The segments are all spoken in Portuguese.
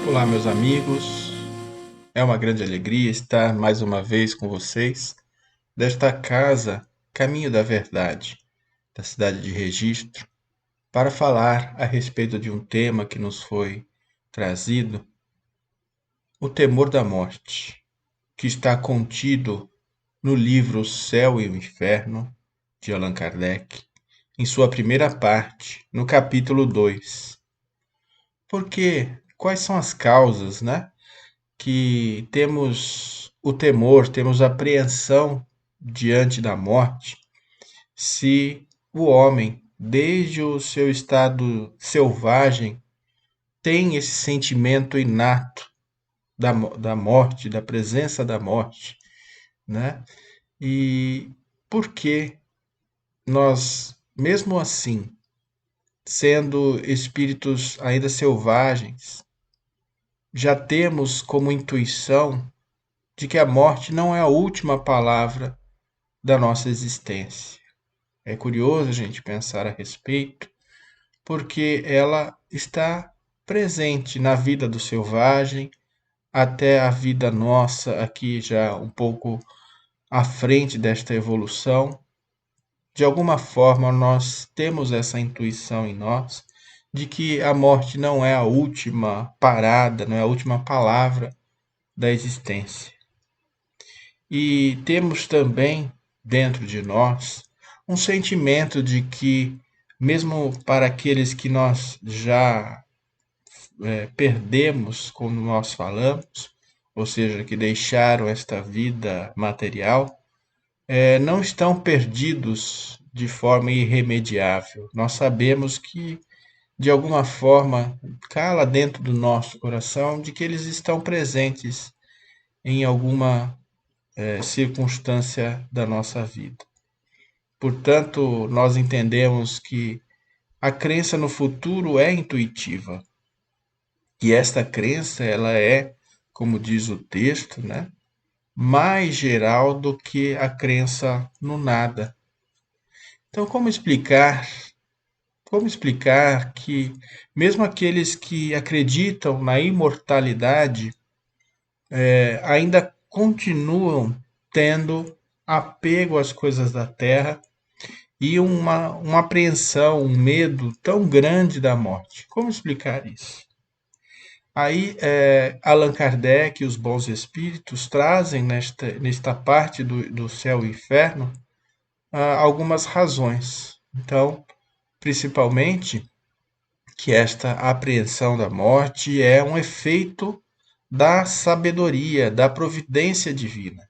Olá, meus amigos. É uma grande alegria estar mais uma vez com vocês desta casa Caminho da Verdade, da cidade de Registro, para falar a respeito de um tema que nos foi trazido, o temor da morte, que está contido no livro O Céu e o Inferno, de Allan Kardec, em sua primeira parte, no capítulo 2. Porque quais são as causas, né? Que temos o temor, temos a apreensão diante da morte, se o homem, desde o seu estado selvagem, tem esse sentimento inato da morte, da presença da morte, né? E por que nós, mesmo assim, sendo espíritos ainda selvagens, já temos como intuição de que a morte não é a última palavra da nossa existência. É curioso a gente pensar a respeito, porque ela está presente na vida do selvagem, até a vida nossa aqui já um pouco à frente desta evolução. De alguma forma nós temos essa intuição em nós de que a morte não é a última parada, não é a última palavra da existência. E temos também dentro de nós um sentimento de que, mesmo para aqueles que nós já perdemos, como nós falamos, ou seja, que deixaram esta vida material, não estão perdidos de forma irremediável. Nós sabemos que, de alguma forma, cala dentro do nosso coração de que eles estão presentes em alguma circunstância da nossa vida. Portanto, nós entendemos que a crença no futuro é intuitiva. E esta crença, ela é, como diz o texto, né, mais geral do que a crença no nada. Então, como explicar que mesmo aqueles que acreditam na imortalidade ainda continuam tendo apego às coisas da terra e uma apreensão, um medo tão grande da morte? Como explicar isso? Aí, Allan Kardec e os bons espíritos trazem nesta parte do céu e inferno algumas razões. Então, principalmente, que esta apreensão da morte é um efeito da sabedoria, da providência divina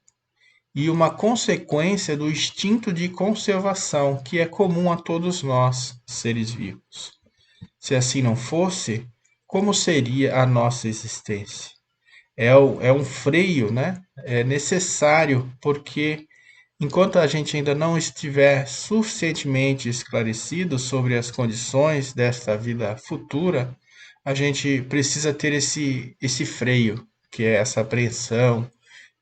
e uma consequência do instinto de conservação que é comum a todos nós, seres vivos. Se assim não fosse, como seria a nossa existência? É um freio, né? É necessário, porque enquanto a gente ainda não estiver suficientemente esclarecido sobre as condições desta vida futura, a gente precisa ter esse freio, que é essa apreensão,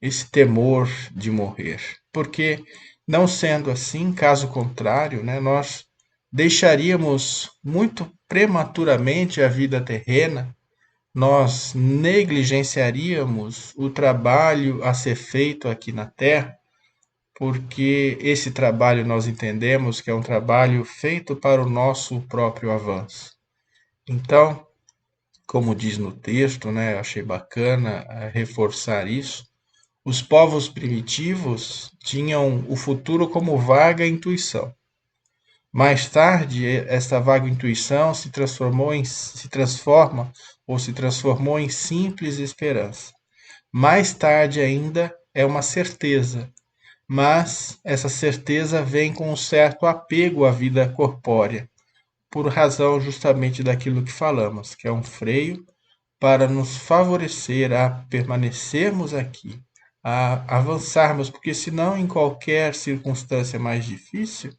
esse temor de morrer. Porque, não sendo assim, caso contrário, né, nós deixaríamos muito prematuramente a vida terrena, nós negligenciaríamos o trabalho a ser feito aqui na Terra, porque esse trabalho nós entendemos que é um trabalho feito para o nosso próprio avanço. Então, como diz no texto, né, eu achei bacana reforçar isso. Os povos primitivos tinham o futuro como vaga intuição. Mais tarde, esta vaga intuição se transformou em simples esperança. Mais tarde ainda é uma certeza, mas essa certeza vem com um certo apego à vida corpórea, por razão justamente daquilo que falamos, que é um freio para nos favorecer a permanecermos aqui, a avançarmos, porque senão, em qualquer circunstância mais difícil,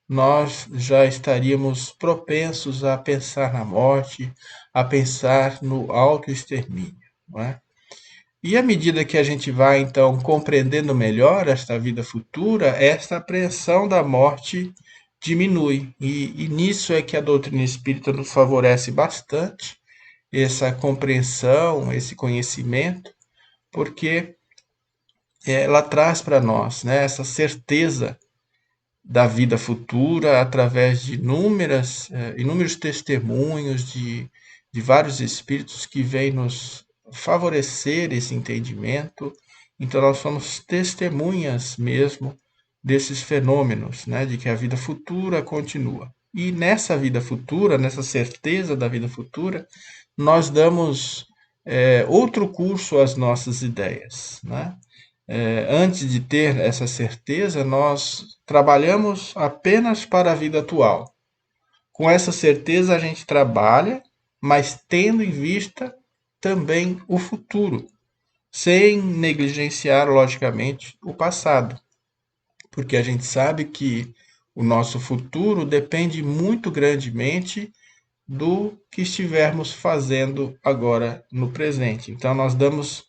nós já estaríamos propensos a pensar na morte, a pensar no autoextermínio, não é? E à medida que a gente vai, então, compreendendo melhor esta vida futura, esta apreensão da morte diminui. E nisso é que a doutrina espírita nos favorece bastante, essa compreensão, esse conhecimento, porque ela traz para nós, né, essa certeza da vida futura através de inúmeros testemunhos de vários espíritos que vêm nos favorecer esse entendimento. Então, nós somos testemunhas mesmo desses fenômenos, né, de que a vida futura continua. E nessa vida futura, nessa certeza da vida futura, nós damos outro curso às nossas ideias, né? Antes de ter essa certeza, nós trabalhamos apenas para a vida atual. Com essa certeza, a gente trabalha, mas tendo em vista também o futuro, sem negligenciar, logicamente, o passado, porque a gente sabe que o nosso futuro depende muito grandemente do que estivermos fazendo agora no presente. Então, nós damos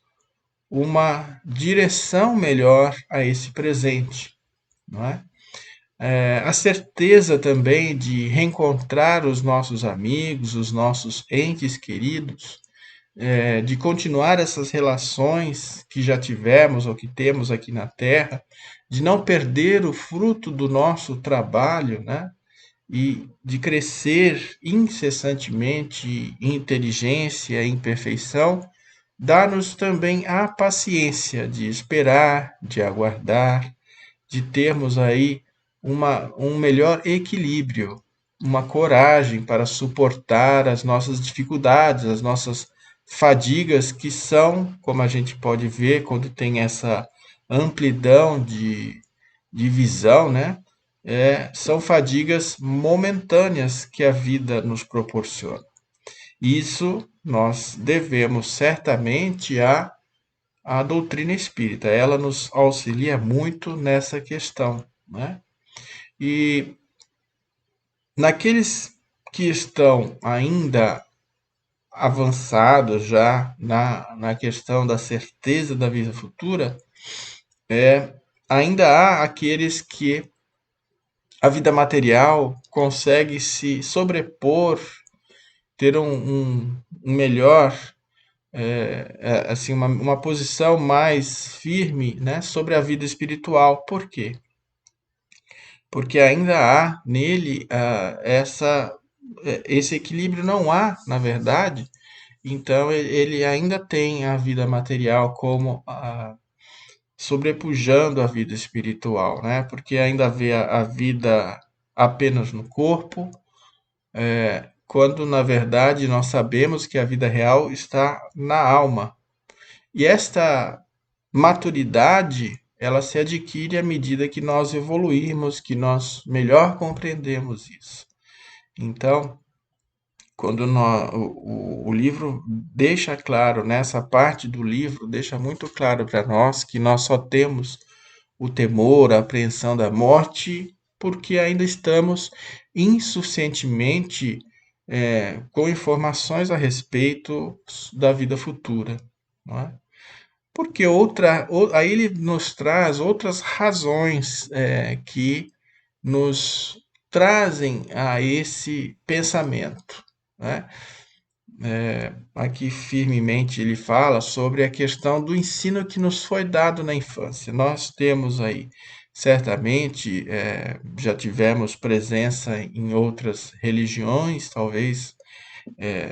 uma direção melhor a esse presente, não é? A certeza também de reencontrar os nossos amigos, os nossos entes queridos, de continuar essas relações que já tivemos ou que temos aqui na Terra, de não perder o fruto do nosso trabalho, né? E de crescer incessantemente em inteligência, em perfeição, dá-nos também a paciência de esperar, de aguardar, de termos aí um melhor equilíbrio, uma coragem para suportar as nossas dificuldades, as nossas fadigas, que são, como a gente pode ver, quando tem essa amplidão de visão, né? São fadigas momentâneas que a vida nos proporciona. Isso nós devemos certamente à doutrina espírita. Ela nos auxilia muito nessa questão, né? E naqueles que estão ainda avançados já na questão da certeza da vida futura, ainda há aqueles que a vida material consegue se sobrepor, ter um melhor, assim, uma posição mais firme, né, sobre a vida espiritual. Por quê? Porque ainda há nele esse equilíbrio não há, na verdade, então ele ainda tem a vida material como sobrepujando a vida espiritual, né? Porque ainda vê a vida apenas no corpo, quando na verdade nós sabemos que a vida real está na alma. E esta maturidade, ela se adquire à medida que nós evoluirmos, que nós melhor compreendemos isso. Então, quando o livro deixa claro, nessa parte do livro, deixa muito claro para nós que nós só temos o temor, a apreensão da morte, porque ainda estamos insuficientemente com informações a respeito da vida futura, não é? Porque aí ele nos traz outras razões que nos trazem a esse pensamento, né? Aqui firmemente ele fala sobre a questão do ensino que nos foi dado na infância. Nós temos aí, certamente, já tivemos presença em outras religiões, talvez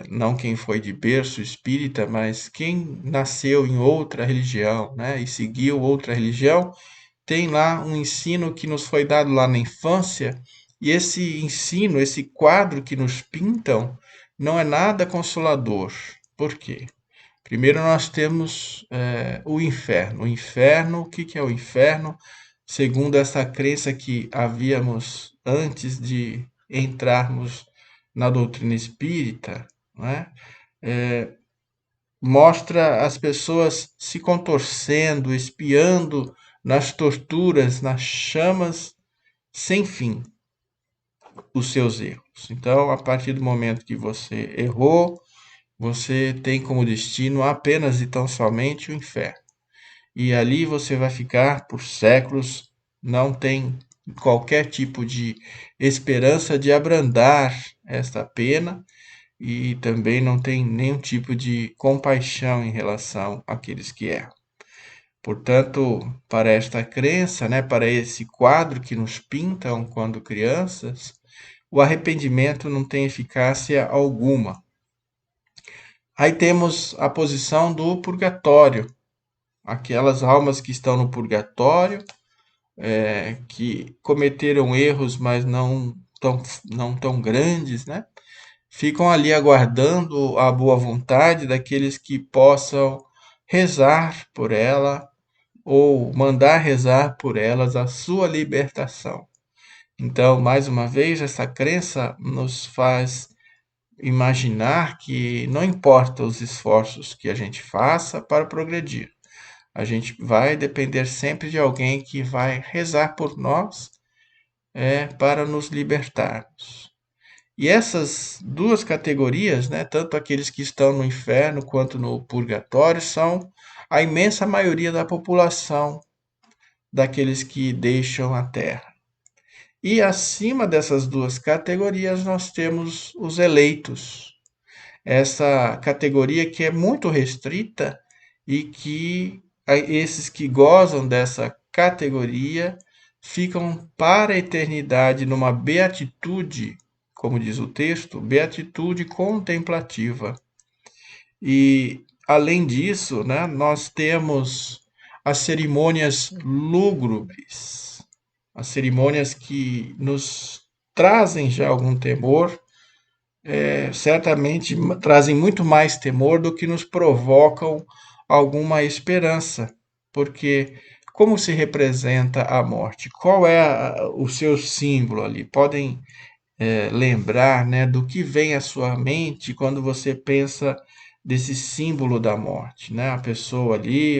não quem foi de berço espírita, mas quem nasceu em outra religião, né, e seguiu outra religião, tem lá um ensino que nos foi dado lá na infância, e esse ensino, esse quadro que nos pintam, não é nada consolador. Por quê? Primeiro nós temos o inferno. O inferno, o que que é o inferno? Segundo essa crença que havíamos antes de entrarmos na doutrina espírita, não é? Mostra as pessoas se contorcendo, espiando nas torturas, nas chamas sem fim, os seus erros. Então, a partir do momento que você errou, você tem como destino apenas e tão somente o inferno. E ali você vai ficar por séculos, não tem qualquer tipo de esperança de abrandar esta pena, e também não tem nenhum tipo de compaixão em relação àqueles que erram. Portanto, para esta crença, né, para esse quadro que nos pintam quando crianças, o arrependimento não tem eficácia alguma. Aí temos a posição do purgatório, aquelas almas que estão no purgatório, que cometeram erros, mas não tão grandes, né? Ficam ali aguardando a boa vontade daqueles que possam rezar por ela ou mandar rezar por elas a sua libertação. Então, mais uma vez, essa crença nos faz imaginar que não importa os esforços que a gente faça para progredir, a gente vai depender sempre de alguém que vai rezar por nós, para nos libertarmos. E essas duas categorias, né, tanto aqueles que estão no inferno quanto no purgatório, são a imensa maioria da população daqueles que deixam a terra. E acima dessas duas categorias, nós temos os eleitos, essa categoria que é muito restrita e que esses que gozam dessa categoria ficam para a eternidade numa beatitude, como diz o texto, beatitude contemplativa. E além disso, né, nós temos as cerimônias lúgubres, as cerimônias que nos trazem já algum temor, certamente trazem muito mais temor do que nos provocam alguma esperança, porque como se representa a morte? Qual é o seu símbolo ali? Podem lembrar, né, do que vem à sua mente quando você pensa desse símbolo da morte, né? A pessoa ali,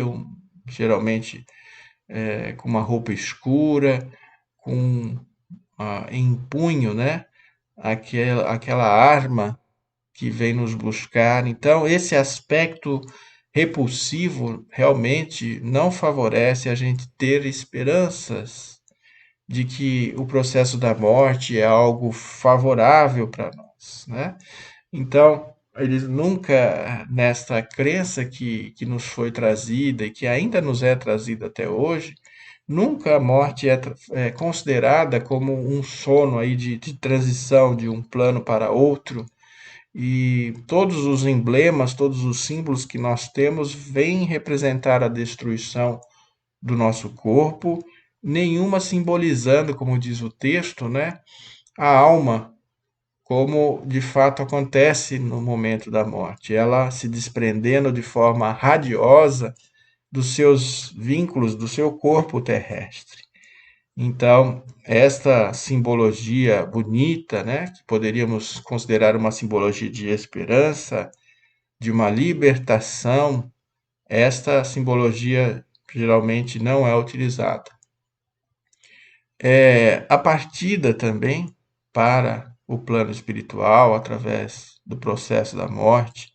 geralmente com uma roupa escura, com em punho, né? Aquela arma que vem nos buscar. Então, esse aspecto repulsivo realmente não favorece a gente ter esperanças de que o processo da morte é algo favorável para nós, né? Então, eles nunca, nesta crença que nos foi trazida e que ainda nos é trazida até hoje, nunca a morte é considerada como um sono aí de transição de um plano para outro, e todos os emblemas, todos os símbolos que nós temos vêm representar a destruição do nosso corpo, nenhuma simbolizando, como diz o texto, né, a alma, como de fato acontece no momento da morte, ela se desprendendo de forma radiosa dos seus vínculos, do seu corpo terrestre. Então, esta simbologia bonita, né, que poderíamos considerar uma simbologia de esperança, de uma libertação, esta simbologia geralmente não é utilizada. A partida também para o plano espiritual, através do processo da morte,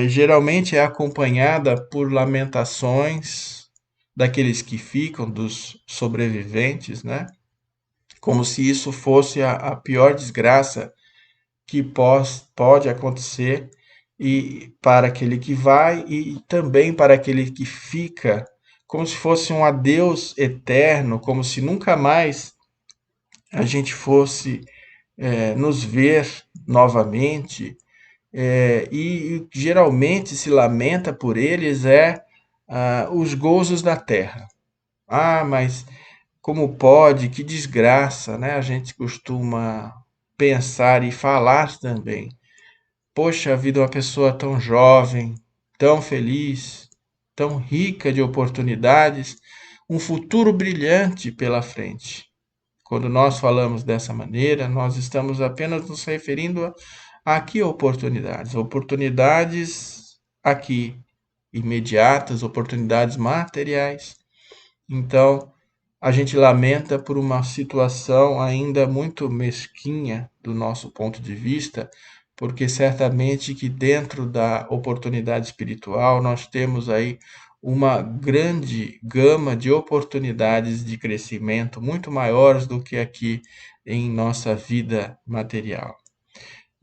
geralmente é acompanhada por lamentações daqueles que ficam, dos sobreviventes, né? Como se isso fosse a pior desgraça que pode acontecer e para aquele que vai e também para aquele que fica, como se fosse um adeus eterno, como se nunca mais a gente fosse nos ver novamente. E geralmente se lamenta por eles os gozos da terra. Ah, mas como pode? Que desgraça, né? A gente costuma pensar e falar também. Poxa vida, uma pessoa tão jovem, tão feliz, tão rica de oportunidades, um futuro brilhante pela frente. Quando nós falamos dessa maneira, nós estamos apenas nos referindo a que oportunidades? Oportunidades aqui, imediatas, oportunidades materiais. Então, a gente lamenta por uma situação ainda muito mesquinha do nosso ponto de vista, porque certamente que dentro da oportunidade espiritual nós temos aí uma grande gama de oportunidades de crescimento muito maiores do que aqui em nossa vida material.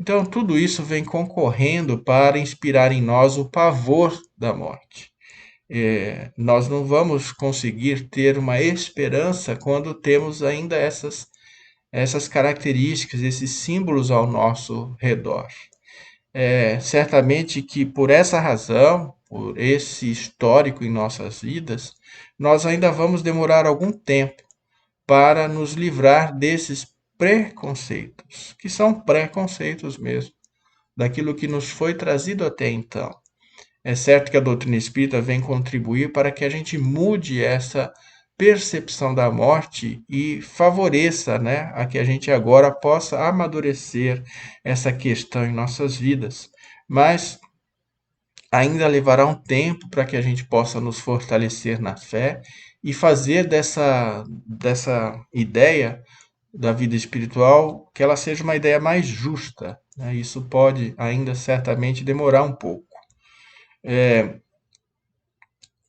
Então, tudo isso vem concorrendo para inspirar em nós o pavor da morte. Nós não vamos conseguir ter uma esperança quando temos ainda essas características, esses símbolos ao nosso redor. Certamente que por essa razão, por esse histórico em nossas vidas, nós ainda vamos demorar algum tempo para nos livrar desses preconceitos, que são preconceitos mesmo, daquilo que nos foi trazido até então. É certo que a doutrina espírita vem contribuir para que a gente mude essa percepção da morte e favoreça, né, a que a gente agora possa amadurecer essa questão em nossas vidas. Mas ainda levará um tempo para que a gente possa nos fortalecer na fé e fazer dessa ideia da vida espiritual que ela seja uma ideia mais justa, né? Isso pode ainda certamente demorar um pouco.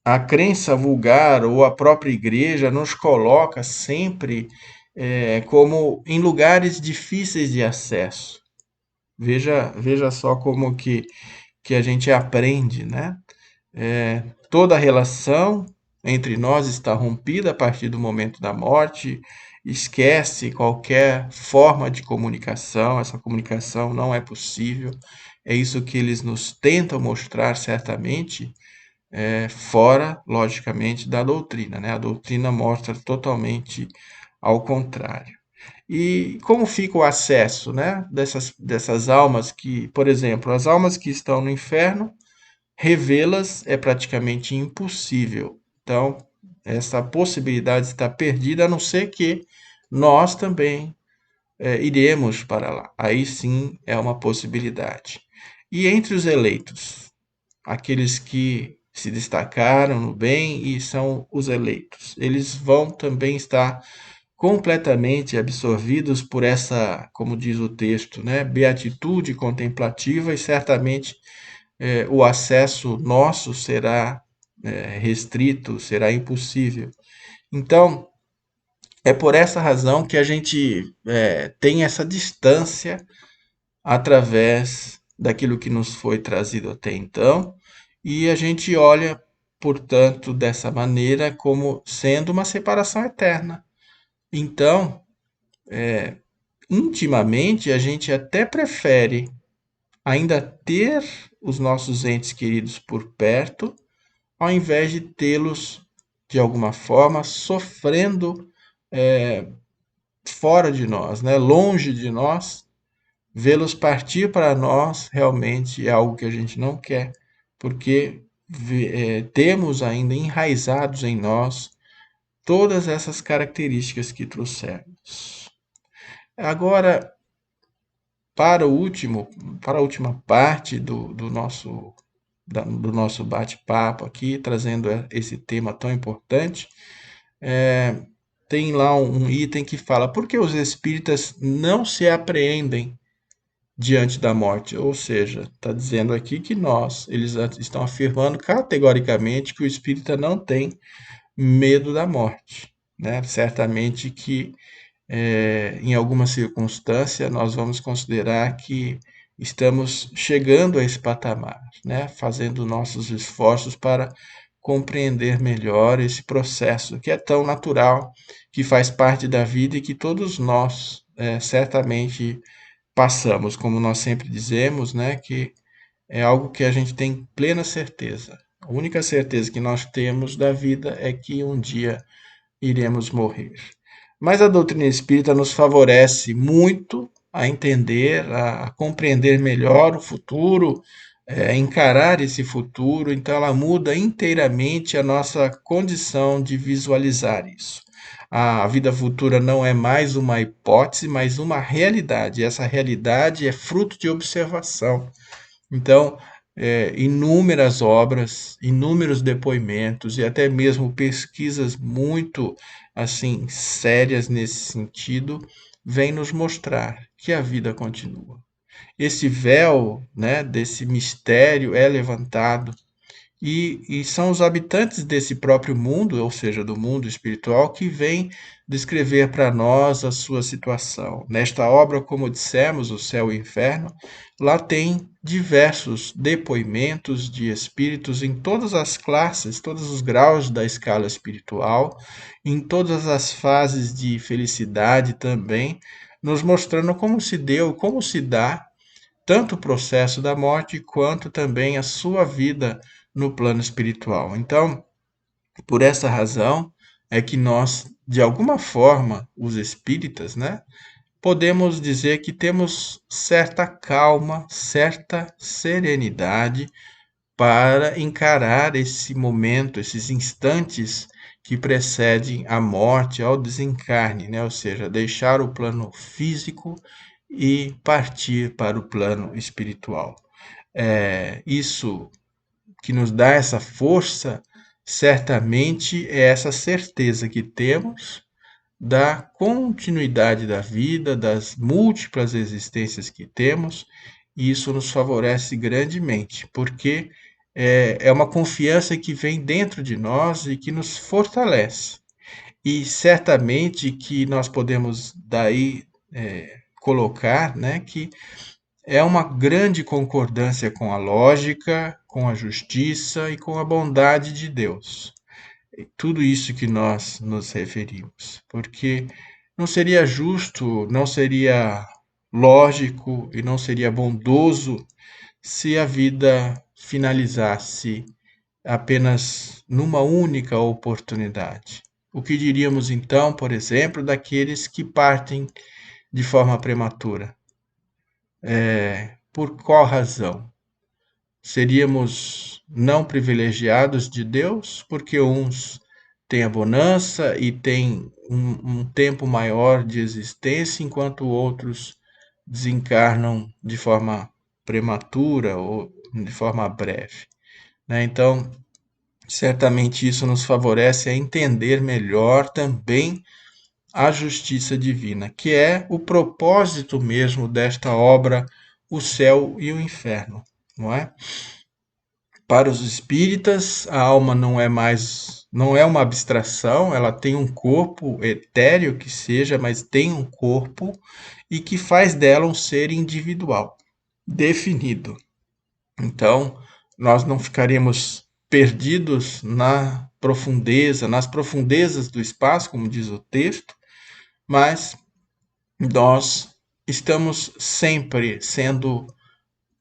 A crença vulgar ou a própria igreja nos coloca sempre como em lugares difíceis de acesso. Veja só como que a gente aprende, né? Toda relação entre nós está rompida a partir do momento da morte, esquece qualquer forma de comunicação, essa comunicação não é possível. É isso que eles nos tentam mostrar certamente, fora, logicamente, da doutrina, né? A doutrina mostra totalmente ao contrário. E como fica o acesso, né, dessas almas que, por exemplo, as almas que estão no inferno, revê-las é praticamente impossível. Então, essa possibilidade está perdida, a não ser que nós também iremos para lá. Aí sim é uma possibilidade. E entre os eleitos, aqueles que se destacaram no bem e são os eleitos, eles vão também estar completamente absorvidos por essa, como diz o texto, né, beatitude contemplativa, e certamente o acesso nosso será restrito, será impossível. Então, é por essa razão que a gente tem essa distância através daquilo que nos foi trazido até então, e a gente olha, portanto, dessa maneira como sendo uma separação eterna. Então, intimamente, a gente até prefere ainda ter os nossos entes queridos por perto, ao invés de tê-los, de alguma forma, sofrendo fora de nós, né? Longe de nós. Vê-los partir para nós realmente é algo que a gente não quer, porque temos ainda enraizados em nós todas essas características que trouxemos. Agora, para a última parte do nosso bate-papo aqui, trazendo esse tema tão importante, tem lá um item que fala: por que os espíritas não se apreendem diante da morte? Ou seja, está dizendo aqui que eles estão afirmando categoricamente que o espírita não tem medo da morte, né? Certamente que em alguma circunstância nós vamos considerar que estamos chegando a esse patamar, né? Fazendo nossos esforços para compreender melhor esse processo que é tão natural, que faz parte da vida e que todos nós certamente passamos, como nós sempre dizemos, né, que é algo que a gente tem plena certeza. A única certeza que nós temos da vida é que um dia iremos morrer. Mas a doutrina espírita nos favorece muito a entender, a compreender melhor o futuro, encarar esse futuro, então ela muda inteiramente a nossa condição de visualizar isso. A vida futura não é mais uma hipótese, mas uma realidade. E essa realidade é fruto de observação. Então, inúmeras obras, inúmeros depoimentos e até mesmo pesquisas muito assim sérias nesse sentido vêm nos mostrar que a vida continua. Esse véu, né, desse mistério é levantado e são os habitantes desse próprio mundo, ou seja, do mundo espiritual, que vêm descrever para nós a sua situação. Nesta obra, como dissemos, O Céu e o Inferno, lá tem diversos depoimentos de espíritos em todas as classes, todos os graus da escala espiritual, em todas as fases de felicidade também, nos mostrando como se deu, como se dá tanto o processo da morte quanto também a sua vida no plano espiritual. Então, por essa razão é que nós, de alguma forma, os espíritas, né, podemos dizer que temos certa calma, certa serenidade para encarar esse momento, esses instantes que precedem a morte, ao desencarne, né? Ou seja, deixar o plano físico e partir para o plano espiritual. Isso que nos dá essa força, certamente é essa certeza que temos da continuidade da vida, das múltiplas existências que temos, e isso nos favorece grandemente, porque é uma confiança que vem dentro de nós e que nos fortalece. E certamente que nós podemos daí colocar, né, que é uma grande concordância com a lógica, com a justiça e com a bondade de Deus. Tudo isso que nós nos referimos, porque não seria justo, não seria lógico e não seria bondoso se a vida finalizasse apenas numa única oportunidade. O que diríamos então, por exemplo, daqueles que partem de forma prematura? Por qual razão? Seríamos não privilegiados de Deus, porque uns têm a bonança e têm um tempo maior de existência, enquanto outros desencarnam de forma prematura ou de forma breve, né? Então, certamente isso nos favorece a entender melhor também a justiça divina, que é o propósito mesmo desta obra, O Céu e o Inferno, não é? Para os espíritas, a alma não é uma abstração, ela tem um corpo etéreo que seja, mas tem um corpo e que faz dela um ser individual, definido. Então, nós não ficaremos perdidos nas profundezas do espaço, como diz o texto, mas nós estamos sempre sendo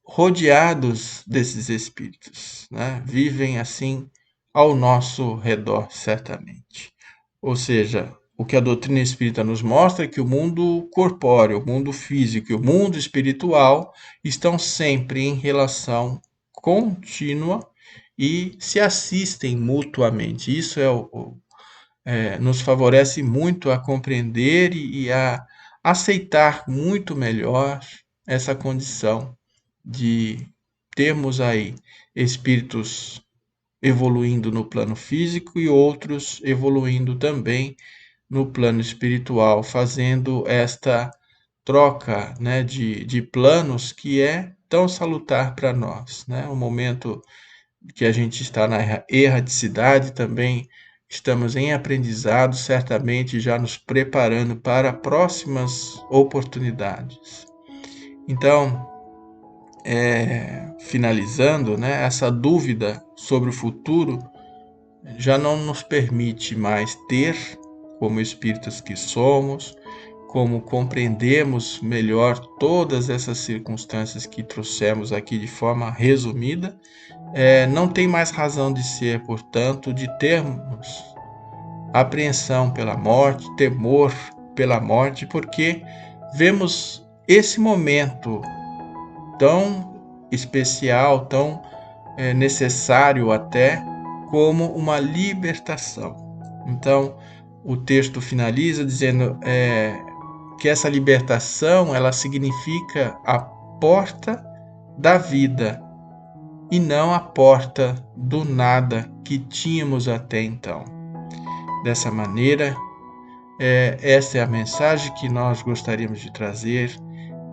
rodeados desses espíritos, né? Vivem assim ao nosso redor, certamente. Ou seja, o que a doutrina espírita nos mostra é que o mundo corpóreo, o mundo físico e o mundo espiritual estão sempre em relação contínua e se assistem mutuamente. Isso nos favorece muito a compreender e a aceitar muito melhor essa condição de termos aí espíritos evoluindo no plano físico e outros evoluindo também no plano espiritual, fazendo esta troca, né, de planos que é tão salutar para nós, né? O momento que a gente está na erraticidade também estamos em aprendizado, certamente já nos preparando para próximas oportunidades. Então, finalizando, né, essa dúvida sobre o futuro já não nos permite mais ter, como espíritos que somos, como compreendemos melhor todas essas circunstâncias que trouxemos aqui de forma resumida, não tem mais razão de ser, portanto, de termos apreensão pela morte, temor pela morte, porque vemos esse momento tão especial, tão necessário até, como uma libertação. Então, o texto finaliza dizendo que essa libertação ela significa a porta da vida e não a porta do nada que tínhamos até então. Dessa maneira, essa é a mensagem que nós gostaríamos de trazer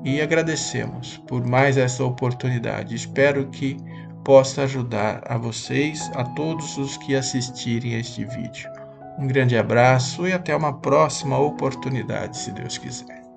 e agradecemos por mais essa oportunidade. Espero que possa ajudar a vocês, a todos os que assistirem a este vídeo. Um grande abraço e até uma próxima oportunidade, se Deus quiser.